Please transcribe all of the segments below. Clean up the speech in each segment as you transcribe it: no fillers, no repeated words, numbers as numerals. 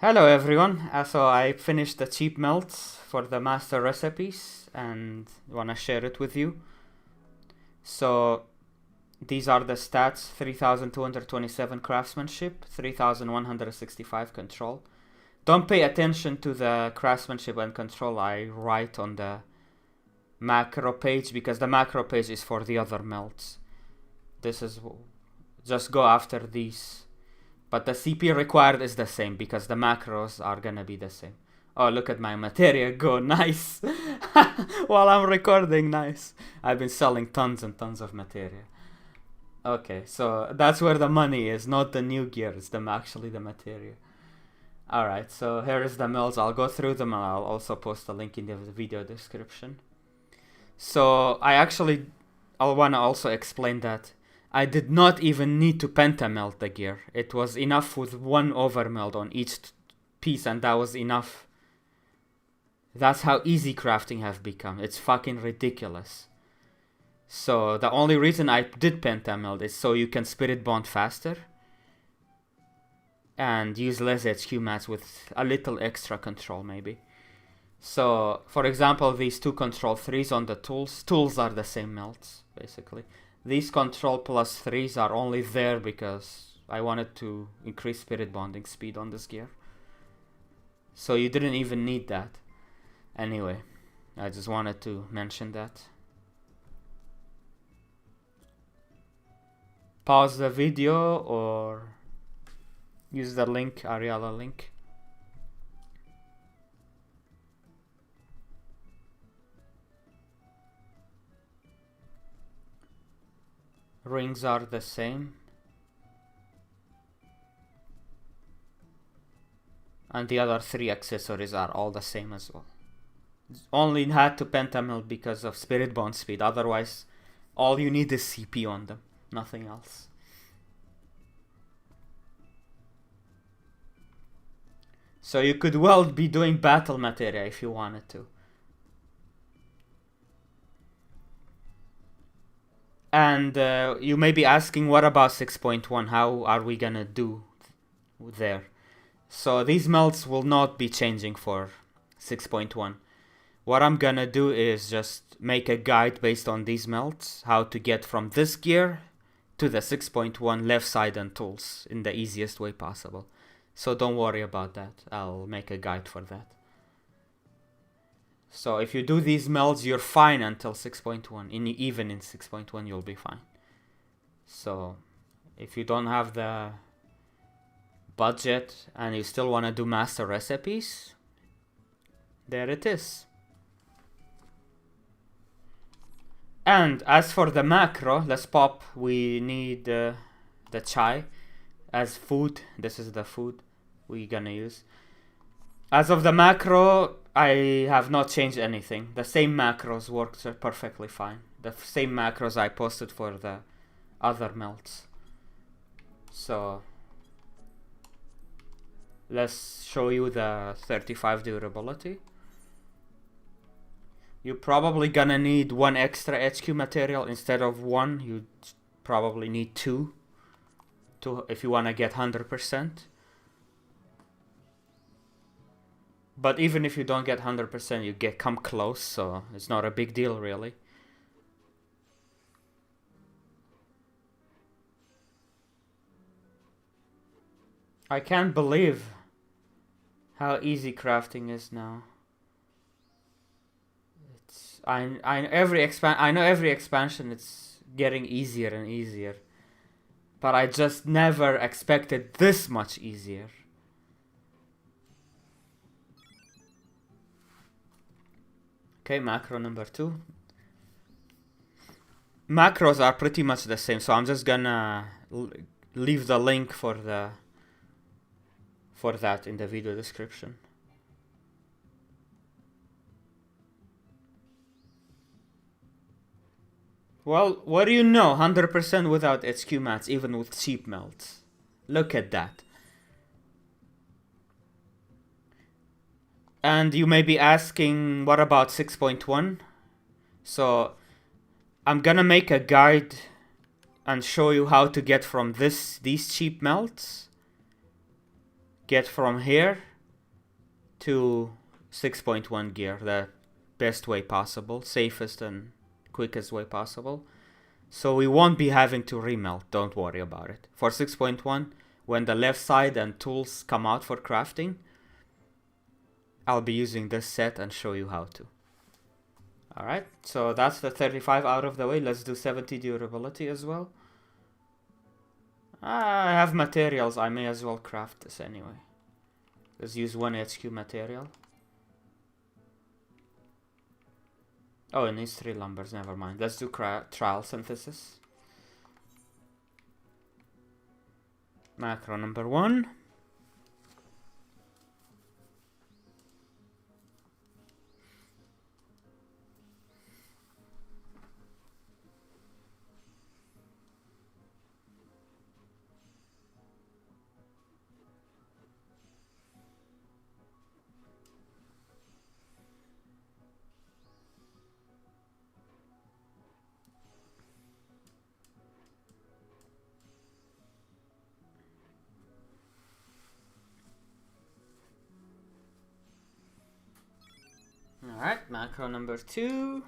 Hello everyone, so I finished the cheap melts for the master recipes and want to share it with you. So these are the stats: 3227 craftsmanship, 3165 control. Don't pay attention to the craftsmanship and control I write on the macro page, because the macro page is for the other melts. This is just go after these. But the CP required is the same because the macros are gonna be the same. Oh, look at my materia go, nice! While I'm recording, nice. I've been selling tons and tons of materia. Okay, so that's where the money is, not the new gear, it's actually the materia. Alright, so here is the mills. I'll go through them and I'll also post a link in the video description. So I'll wanna also explain that I did not even need to pentamelt the gear. It was enough with one overmelt on each piece, and that was enough. That's how easy crafting have become. It's fucking ridiculous. So the only reason I did pentamelt is so you can spirit bond faster and use less HQ mats with a little extra control maybe. So for example, these two control 3s on the tools are the same melts basically. These control plus 3s are only there because I wanted to increase spirit bonding speed on this gear. So you didn't even need that. Anyway, I just wanted to mention that. Pause the video or use the link, Ariala link. Rings are the same. And the other 3 accessories are all the same as well. Only had to pentamelt because of spirit bond speed. Otherwise, all you need is CP on them. Nothing else. So you could well be doing battle materia if you wanted to. And you may be asking, what about 6.1? How are we gonna do there? So these melts will not be changing for 6.1. What I'm gonna do is just make a guide based on these melts, how to get from this gear to the 6.1 left side and tools in the easiest way possible. So don't worry about that. I'll make a guide for that. So if you do these melds, you're fine until 6.1. Even in 6.1, you'll be fine. So if you don't have the budget and you still want to do master recipes, there it is. And as for the macro, let's pop. We need the chai as food. This is the food we're gonna use. As of the macro, I have not changed anything. The same macros worked perfectly fine. The same macros I posted for the other melts. So let's show you the 35 durability. You're probably gonna need 1 extra HQ material instead of 1. You probably need 2 if you wanna get 100%. But even if you don't get 100%, you come close, so it's not a big deal really. I can't believe how easy crafting is now. I know every expansion it's getting easier and easier, but I just never expected this much easier. Okay, macro number 2. Macros are pretty much the same, so I'm just gonna leave the link for that in the video description. Well, what do you know? 100% without HQ mats, even with cheap melts. Look at that. And you may be asking, what about 6.1? So I'm gonna make a guide and show you how to get from these cheap melts, get from here to 6.1 gear the best way possible, safest and quickest way possible. So we won't be having to remelt, don't worry about it. For 6.1, when the left side and tools come out for crafting, I'll be using this set and show you how to. Alright, so that's the 35 out of the way. Let's do 70 durability as well. I have materials, I may as well craft this anyway. Let's use 1 HQ material. Oh, it needs 3 lumbers, never mind. Let's do trial synthesis. Macro number 1. Alright, macro number 2.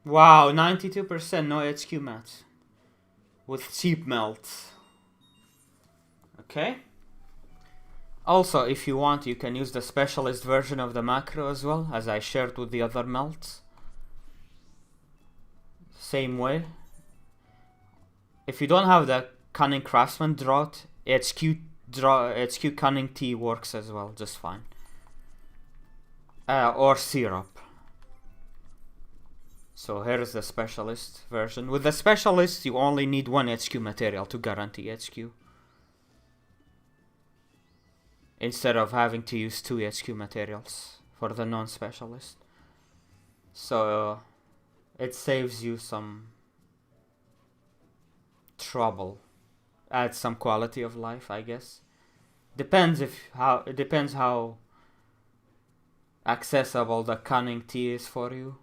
Wow, 92% no HQ mats with cheap melts. Okay. Also, if you want, you can use the specialist version of the macro as well, as I shared with the other melts. Same way. If you don't have the Cunning Craftsman drought, HQ Cunning Tea works as well, just fine. Or syrup. So here's the specialist version. With the specialist, you only need 1 HQ material to guarantee HQ. Instead of having to use 2 HQ materials for the non-specialist. So it saves you some trouble. Adds some quality of life, I guess. It depends how accessible the Cunning Tea is for you.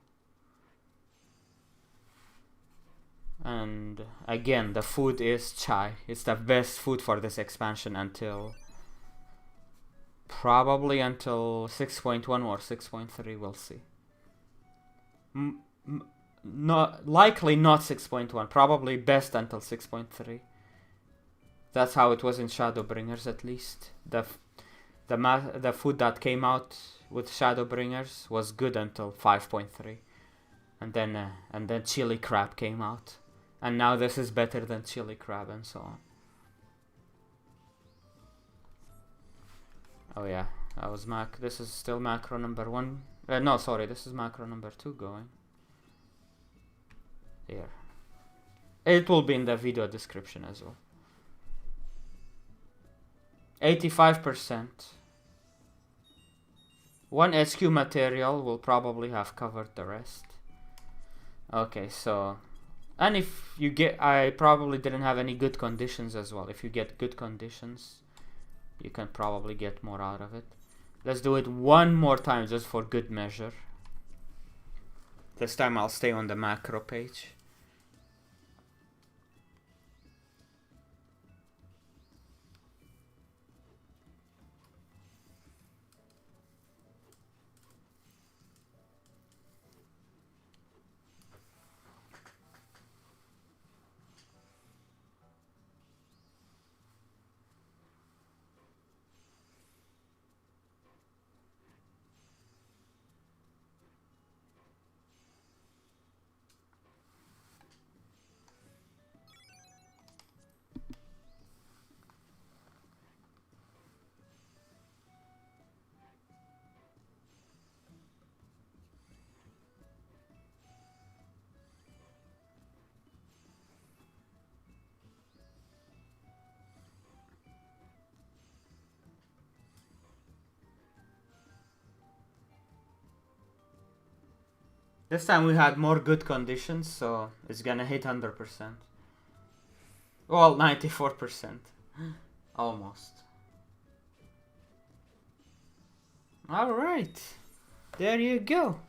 And again, the food is chai. It's the best food for this expansion until probably until 6.1 or 6.3. We'll see. Likely not 6.1. Probably best until 6.3. That's how it was in Shadowbringers, at least. The food that came out with Shadowbringers was good until 5.3, and then chili crab came out. And now this is better than chili crab and so on. Oh yeah, that was this is still macro number 1. No, sorry, this is macro number 2 going. Here. It will be in the video description as well. 85%. 1 HQ material will probably have covered the rest. Okay, so... And if you get, I probably didn't have any good conditions as well. If you get good conditions, you can probably get more out of it. Let's do it one more time just for good measure. This time I'll stay on the macro page. This time we had more good conditions, so it's gonna hit 100%. Well, 94%. Almost. Alright. There you go.